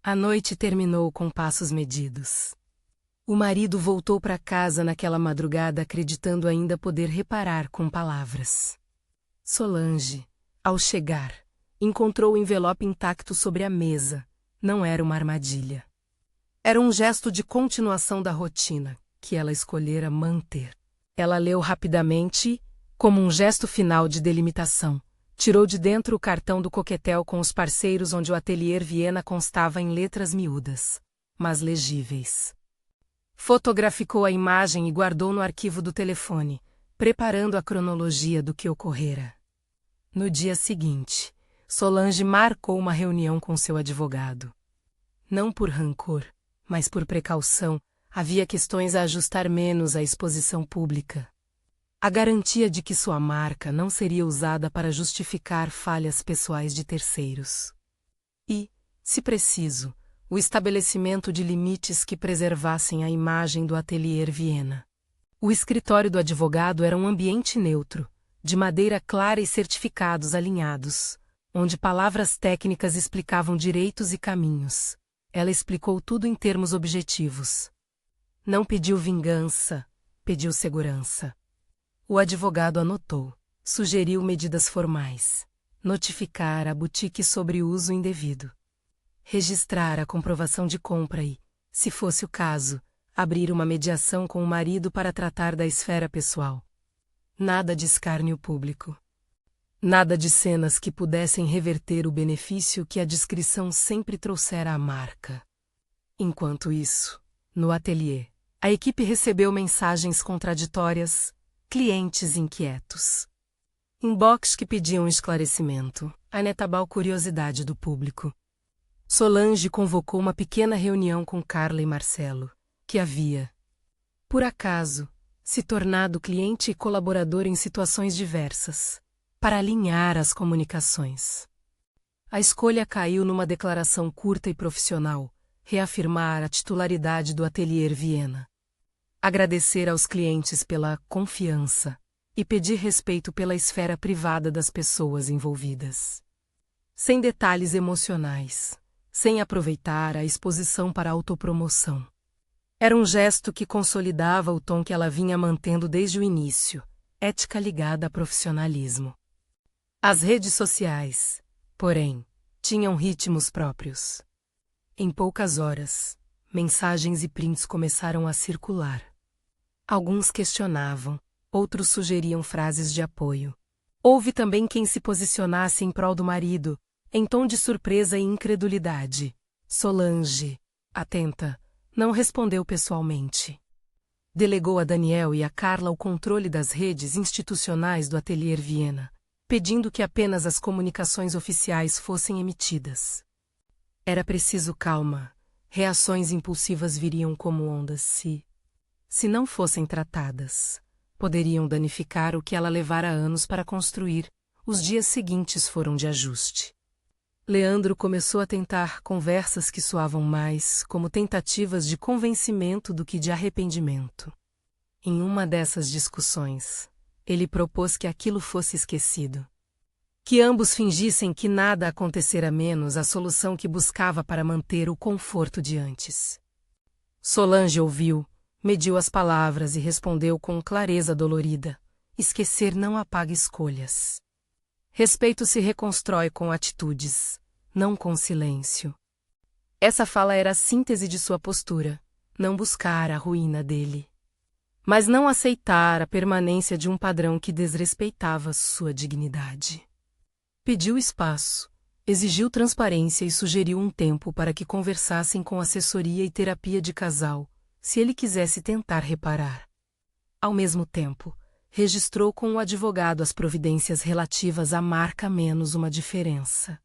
Speaker 1: A noite terminou com passos medidos. O marido voltou para casa naquela madrugada acreditando ainda poder reparar com palavras. Solange, ao chegar, encontrou o envelope intacto sobre a mesa. Não era uma armadilha. Era um gesto de continuação da rotina, que ela escolhera manter. Ela leu rapidamente, como um gesto final de delimitação. Tirou de dentro o cartão do coquetel com os parceiros onde o Atelier Viena constava em letras miúdas, mas legíveis. Fotograficou a imagem e guardou no arquivo do telefone, preparando a cronologia do que ocorrera. No dia seguinte, Solange marcou uma reunião com seu advogado. Não por rancor, mas por precaução, havia questões a ajustar menos à exposição pública. A garantia de que sua marca não seria usada para justificar falhas pessoais de terceiros. E, se preciso, o estabelecimento de limites que preservassem a imagem do Atelier Viena. O escritório do advogado era um ambiente neutro, de madeira clara e certificados alinhados, onde palavras técnicas explicavam direitos e caminhos. Ela explicou tudo em termos objetivos. Não pediu vingança, pediu segurança. O advogado anotou, sugeriu medidas formais, notificar a boutique sobre uso indevido, registrar a comprovação de compra e, se fosse o caso, abrir uma mediação com o marido para tratar da esfera pessoal. Nada de escárnio público. Nada de cenas que pudessem reverter o benefício que a discrição sempre trouxera à marca. Enquanto isso, no ateliê, a equipe recebeu mensagens contraditórias, clientes inquietos. Inbox que pediam esclarecimento, a inetável curiosidade do público. Solange convocou uma pequena reunião com Carla e Marcelo, que havia, por acaso, se tornado cliente e colaborador em situações diversas, para alinhar as comunicações. A escolha caiu numa declaração curta e profissional, reafirmar a titularidade do Atelier Viena. Agradecer aos clientes pela confiança e pedir respeito pela esfera privada das pessoas envolvidas. Sem detalhes emocionais, sem aproveitar a exposição para autopromoção. Era um gesto que consolidava o tom que ela vinha mantendo desde o início, ética ligada a profissionalismo. As redes sociais, porém, tinham ritmos próprios. Em poucas horas, mensagens e prints começaram a circular. Alguns questionavam, outros sugeriam frases de apoio. Houve também quem se posicionasse em prol do marido, em tom de surpresa e incredulidade. Solange, atenta, não respondeu pessoalmente. Delegou a Daniel e a Carla o controle das redes institucionais do Atelier Viena, pedindo que apenas as comunicações oficiais fossem emitidas. Era preciso calma. Reações impulsivas viriam como ondas se não fossem tratadas, poderiam danificar o que ela levara anos para construir. Os dias seguintes foram de ajuste. Leandro começou a tentar conversas que soavam mais como tentativas de convencimento do que de arrependimento. Em uma dessas discussões, ele propôs que aquilo fosse esquecido. Que ambos fingissem que nada acontecera menos a solução que buscava para manter o conforto de antes. Solange ouviu, mediu as palavras e respondeu com clareza dolorida: esquecer não apaga escolhas. Respeito se reconstrói com atitudes, não com silêncio. Essa fala era a síntese de sua postura, não buscar a ruína dele, mas não aceitar a permanência de um padrão que desrespeitava sua dignidade. Pediu espaço, exigiu transparência e sugeriu um tempo para que conversassem com assessoria e terapia de casal, se ele quisesse tentar reparar. Ao mesmo tempo, registrou com o advogado as providências relativas à marca menos uma diferença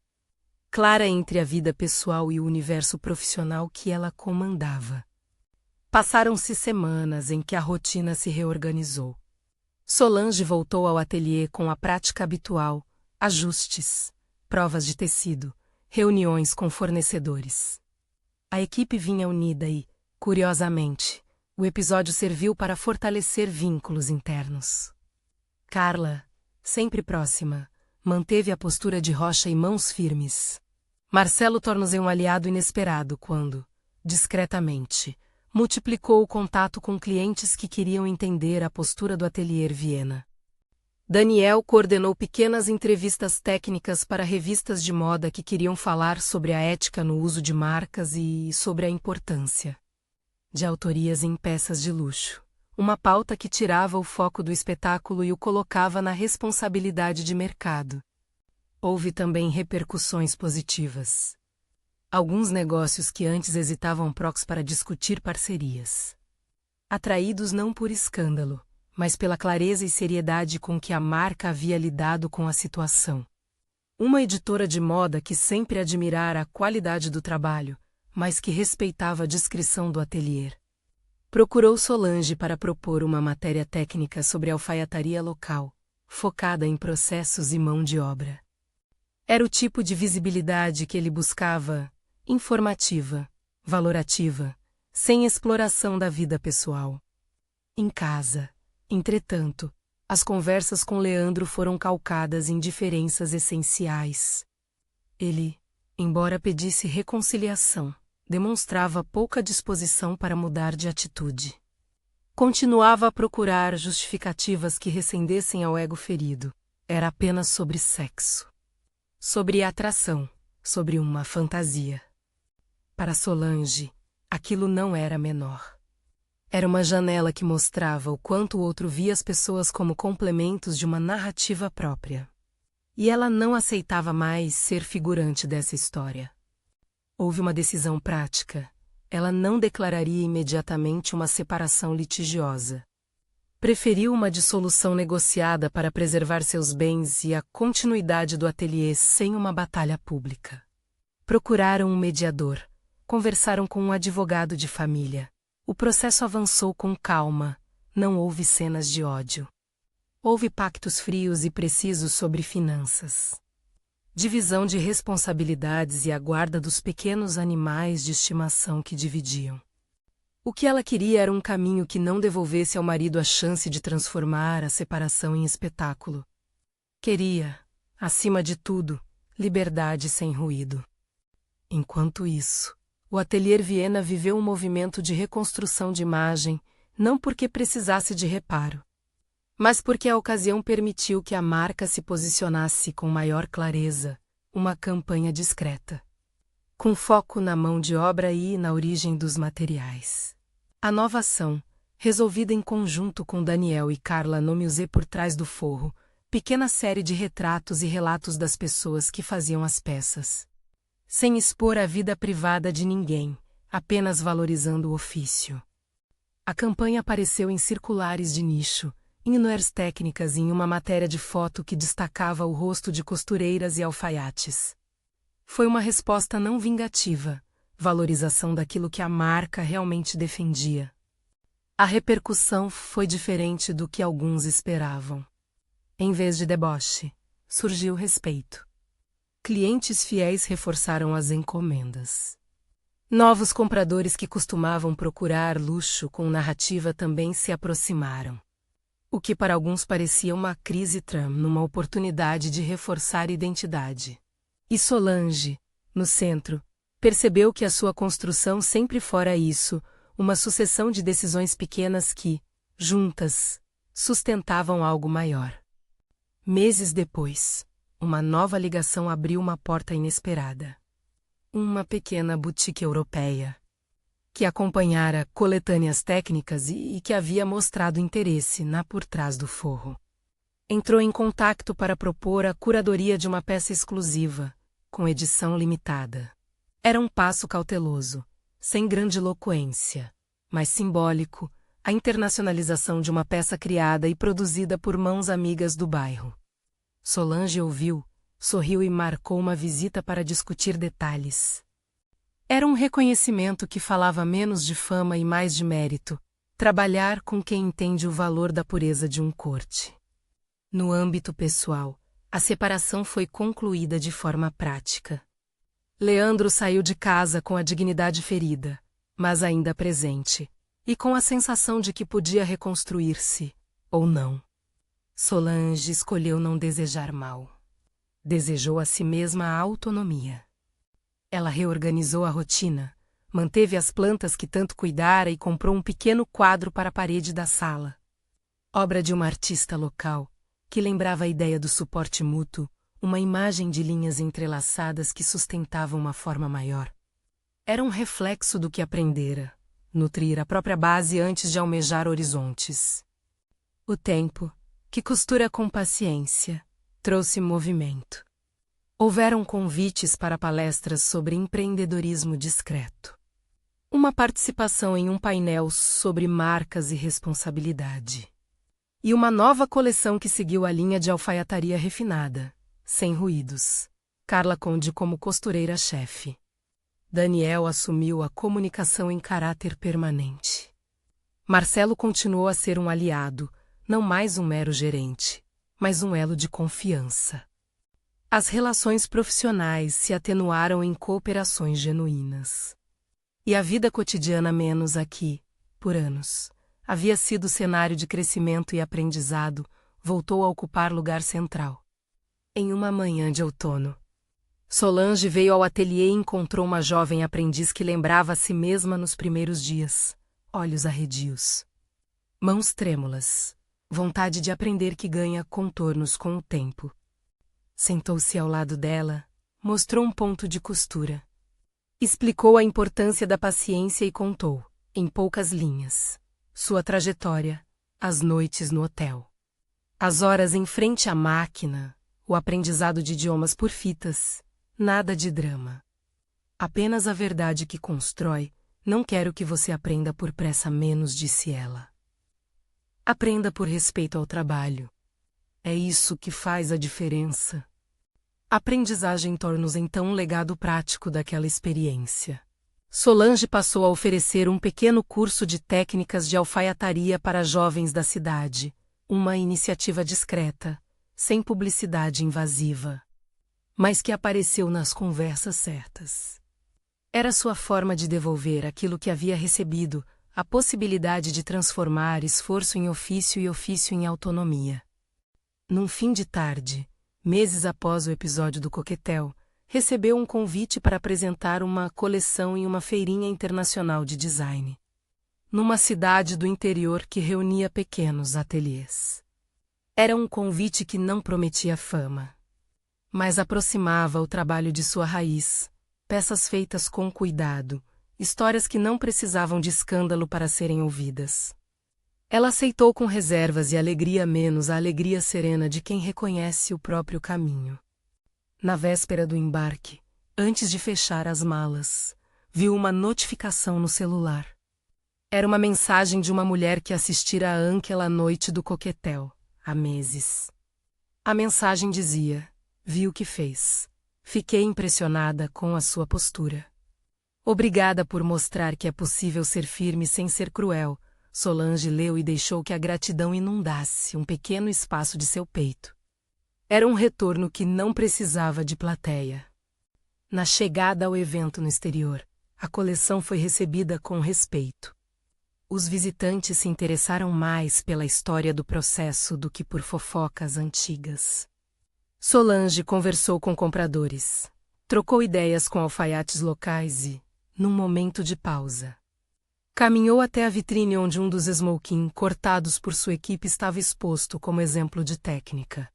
Speaker 1: clara entre a vida pessoal e o universo profissional que ela comandava. Passaram-se semanas em que a rotina se reorganizou. Solange voltou ao ateliê com a prática habitual: ajustes, provas de tecido, reuniões com fornecedores. A equipe vinha unida e, curiosamente, o episódio serviu para fortalecer vínculos internos. Carla, sempre próxima, manteve a postura de rocha e mãos firmes. Marcelo tornou-se um aliado inesperado quando, discretamente, multiplicou o contato com clientes que queriam entender a postura do Atelier Viena. Daniel coordenou pequenas entrevistas técnicas para revistas de moda que queriam falar sobre a ética no uso de marcas e sobre a importância de autorias em peças de luxo, uma pauta que tirava o foco do espetáculo e o colocava na responsabilidade de mercado. Houve também repercussões positivas. Alguns negócios que antes hesitavam prox para discutir parcerias. Atraídos não por escândalo, mas pela clareza e seriedade com que a marca havia lidado com a situação. Uma editora de moda que sempre admirara a qualidade do trabalho, mas que respeitava a discrição do atelier, procurou Solange para propor uma matéria técnica sobre alfaiataria local, focada em processos e mão de obra. Era o tipo de visibilidade que ele buscava, informativa, valorativa, sem exploração da vida pessoal. Em casa, entretanto, as conversas com Leandro foram calcadas em diferenças essenciais. Ele, embora pedisse reconciliação, demonstrava pouca disposição para mudar de atitude. Continuava a procurar justificativas que recendessem ao ego ferido. Era apenas sobre sexo. Sobre atração, sobre uma fantasia. Para Solange, aquilo não era menor. Era uma janela que mostrava o quanto o outro via as pessoas como complementos de uma narrativa própria. E ela não aceitava mais ser figurante dessa história. Houve uma decisão prática. Ela não declararia imediatamente uma separação litigiosa. Preferiu uma dissolução negociada para preservar seus bens e a continuidade do ateliê sem uma batalha pública. Procuraram um mediador. Conversaram com um advogado de família. O processo avançou com calma. Não houve cenas de ódio. Houve pactos frios e precisos sobre finanças. Divisão de responsabilidades e a guarda dos pequenos animais de estimação que dividiam. O que ela queria era um caminho que não devolvesse ao marido a chance de transformar a separação em espetáculo. Queria, acima de tudo, liberdade sem ruído. Enquanto isso, o Atelier Viena viveu um movimento de reconstrução de imagem, não porque precisasse de reparo, mas porque a ocasião permitiu que a marca se posicionasse com maior clareza, uma campanha discreta, com foco na mão de obra e na origem dos materiais. A nova ação, resolvida em conjunto com Daniel e Carla no museu por trás do forro, pequena série de retratos e relatos das pessoas que faziam as peças. Sem expor a vida privada de ninguém, apenas valorizando o ofício. A campanha apareceu em circulares de nicho, em newsletters técnicas e em uma matéria de foto que destacava o rosto de costureiras e alfaiates. Foi uma resposta não vingativa, valorização daquilo que a marca realmente defendia. A repercussão foi diferente do que alguns esperavam. Em vez de deboche, surgiu respeito. Clientes fiéis reforçaram as encomendas. Novos compradores que costumavam procurar luxo com narrativa também se aproximaram. O que para alguns parecia uma crise numa oportunidade de reforçar identidade. E Solange, no centro, percebeu que a sua construção sempre fora isso, uma sucessão de decisões pequenas que, juntas, sustentavam algo maior. Meses depois, uma nova ligação abriu uma porta inesperada. Uma pequena boutique europeia, que acompanhara coletâneas técnicas e que havia mostrado interesse na por trás do forro. Entrou em contato para propor a curadoria de uma peça exclusiva, com edição limitada. Era um passo cauteloso, sem grandiloquência, mas simbólico, a internacionalização de uma peça criada e produzida por mãos amigas do bairro. Solange ouviu, sorriu e marcou uma visita para discutir detalhes. Era um reconhecimento que falava menos de fama e mais de mérito, trabalhar com quem entende o valor da pureza de um corte. No âmbito pessoal, a separação foi concluída de forma prática. Leandro saiu de casa com a dignidade ferida, mas ainda presente, e com a sensação de que podia reconstruir-se, ou não. Solange escolheu não desejar mal. Desejou a si mesma a autonomia. Ela reorganizou a rotina, manteve as plantas que tanto cuidara e comprou um pequeno quadro para a parede da sala. Obra de uma artista local, que lembrava a ideia do suporte mútuo, uma imagem de linhas entrelaçadas que sustentavam uma forma maior. Era um reflexo do que aprendera, nutrir a própria base antes de almejar horizontes. O tempo, que costura com paciência, trouxe movimento. Houveram convites para palestras sobre empreendedorismo discreto. Uma participação em um painel sobre marcas e responsabilidade. E uma nova coleção que seguiu a linha de alfaiataria refinada, sem ruídos. Carla Conde como costureira-chefe. Daniel assumiu a comunicação em caráter permanente. Marcelo continuou a ser um aliado, não mais um mero gerente, mas um elo de confiança. As relações profissionais se atenuaram em cooperações genuínas. E a vida cotidiana menos aqui, por anos, havia sido cenário de crescimento e aprendizado, voltou a ocupar lugar central. Em uma manhã de outono, Solange veio ao ateliê e encontrou uma jovem aprendiz que lembrava a si mesma nos primeiros dias, olhos arredios, mãos trêmulas, vontade de aprender que ganha contornos com o tempo. Sentou-se ao lado dela, mostrou um ponto de costura. Explicou a importância da paciência e contou, em poucas linhas, sua trajetória, as noites no hotel. As horas em frente à máquina, o aprendizado de idiomas por fitas, nada de drama. Apenas a verdade que constrói, não quero que você aprenda por pressa menos, disse ela. Aprenda por respeito ao trabalho. É isso que faz a diferença. A aprendizagem torna-nos então um legado prático daquela experiência. Solange passou a oferecer um pequeno curso de técnicas de alfaiataria para jovens da cidade, uma iniciativa discreta, sem publicidade invasiva, mas que apareceu nas conversas certas. Era sua forma de devolver aquilo que havia recebido, a possibilidade de transformar esforço em ofício e ofício em autonomia. Num fim de tarde, meses após o episódio do coquetel, recebeu um convite para apresentar uma coleção em uma feirinha internacional de design, numa cidade do interior que reunia pequenos ateliês. Era um convite que não prometia fama, mas aproximava o trabalho de sua raiz, peças feitas com cuidado, histórias que não precisavam de escândalo para serem ouvidas. Ela aceitou com reservas e alegria menos a alegria serena de quem reconhece o próprio caminho. Na véspera do embarque, antes de fechar as malas, viu uma notificação no celular. Era uma mensagem de uma mulher que assistira a àquela noite do coquetel, há meses. A mensagem dizia: vi o que fez. Fiquei impressionada com a sua postura. Obrigada por mostrar que é possível ser firme sem ser cruel. Solange leu e deixou que a gratidão inundasse um pequeno espaço de seu peito. Era um retorno que não precisava de plateia. Na chegada ao evento no exterior, a coleção foi recebida com respeito. Os visitantes se interessaram mais pela história do processo do que por fofocas antigas. Solange conversou com compradores, trocou ideias com alfaiates locais e, num momento de pausa, caminhou até a vitrine onde um dos smoking cortados por sua equipe estava exposto como exemplo de técnica.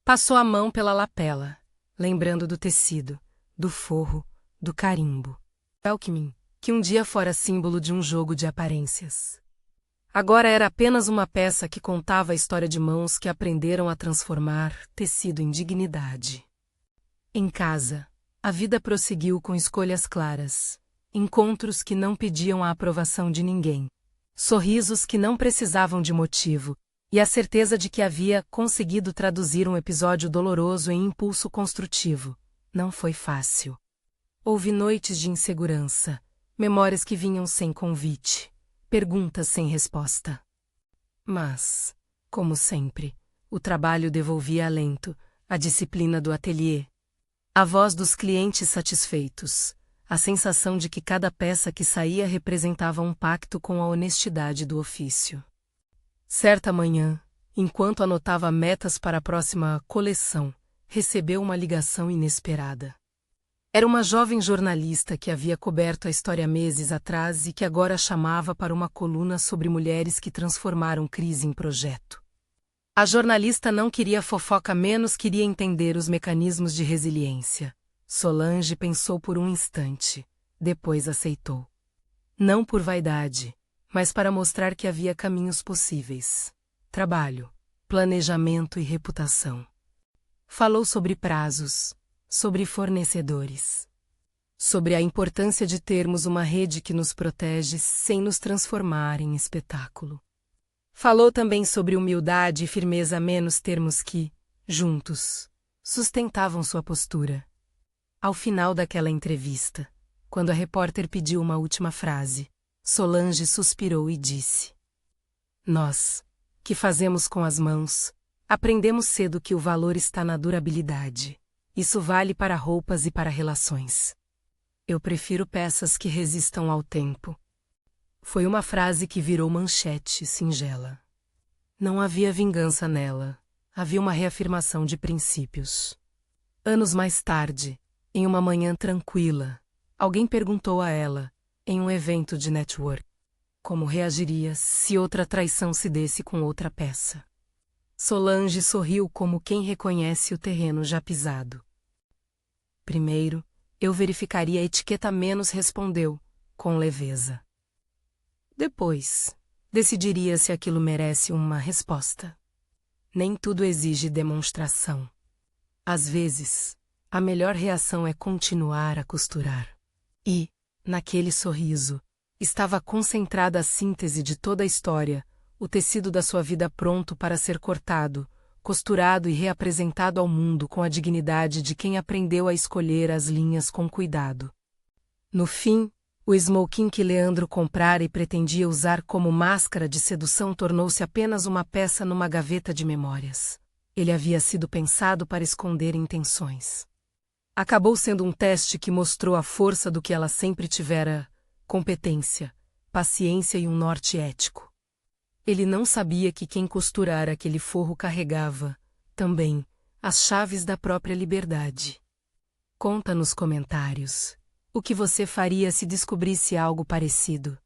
Speaker 1: Passou a mão pela lapela, lembrando do tecido, do forro, do carimbo. Alckmin, que um dia fora símbolo de um jogo de aparências. Agora era apenas uma peça que contava a história de mãos que aprenderam a transformar tecido em dignidade. Em casa, a vida prosseguiu com escolhas claras. Encontros que não pediam a aprovação de ninguém, sorrisos que não precisavam de motivo, e a certeza de que havia conseguido traduzir um episódio doloroso em impulso construtivo. Não foi fácil. Houve noites de insegurança, memórias que vinham sem convite, perguntas sem resposta. Mas, como sempre, o trabalho devolvia alento, a disciplina do ateliê, a voz dos clientes satisfeitos, a sensação de que cada peça que saía representava um pacto com a honestidade do ofício. Certa manhã, enquanto anotava metas para a próxima coleção, recebeu uma ligação inesperada. Era uma jovem jornalista que havia coberto a história meses atrás e que agora chamava para uma coluna sobre mulheres que transformaram crise em projeto. A jornalista não queria fofoca, menos queria entender os mecanismos de resiliência. Solange pensou por um instante, depois aceitou. Não por vaidade, mas para mostrar que havia caminhos possíveis. Trabalho, planejamento e reputação. Falou sobre prazos, sobre fornecedores, sobre a importância de termos uma rede que nos protege sem nos transformar em espetáculo. Falou também sobre humildade e firmeza, menos termos que, juntos, sustentavam sua postura. Ao final daquela entrevista, quando a repórter pediu uma última frase, Solange suspirou e disse: nós, que fazemos com as mãos, aprendemos cedo que o valor está na durabilidade. Isso vale para roupas e para relações. Eu prefiro peças que resistam ao tempo. Foi uma frase que virou manchete singela. Não havia vingança nela, havia uma reafirmação de princípios. Anos mais tarde, em uma manhã tranquila, alguém perguntou a ela, em um evento de network, como reagiria se outra traição se desse com outra peça. Solange sorriu como quem reconhece o terreno já pisado. Primeiro, eu verificaria a etiqueta, menos respondeu, com leveza. Depois, decidiria se aquilo merece uma resposta. Nem tudo exige demonstração. Às vezes, a melhor reação é continuar a costurar. E, naquele sorriso, estava concentrada a síntese de toda a história, o tecido da sua vida pronto para ser cortado, costurado e reapresentado ao mundo com a dignidade de quem aprendeu a escolher as linhas com cuidado. No fim, o smoking que Leandro comprara e pretendia usar como máscara de sedução tornou-se apenas uma peça numa gaveta de memórias. Ele havia sido pensado para esconder intenções. Acabou sendo um teste que mostrou a força do que ela sempre tivera: competência, paciência e um norte ético. Ele não sabia que quem costurara aquele forro carregava, também, as chaves da própria liberdade. Conta nos comentários o que você faria se descobrisse algo parecido.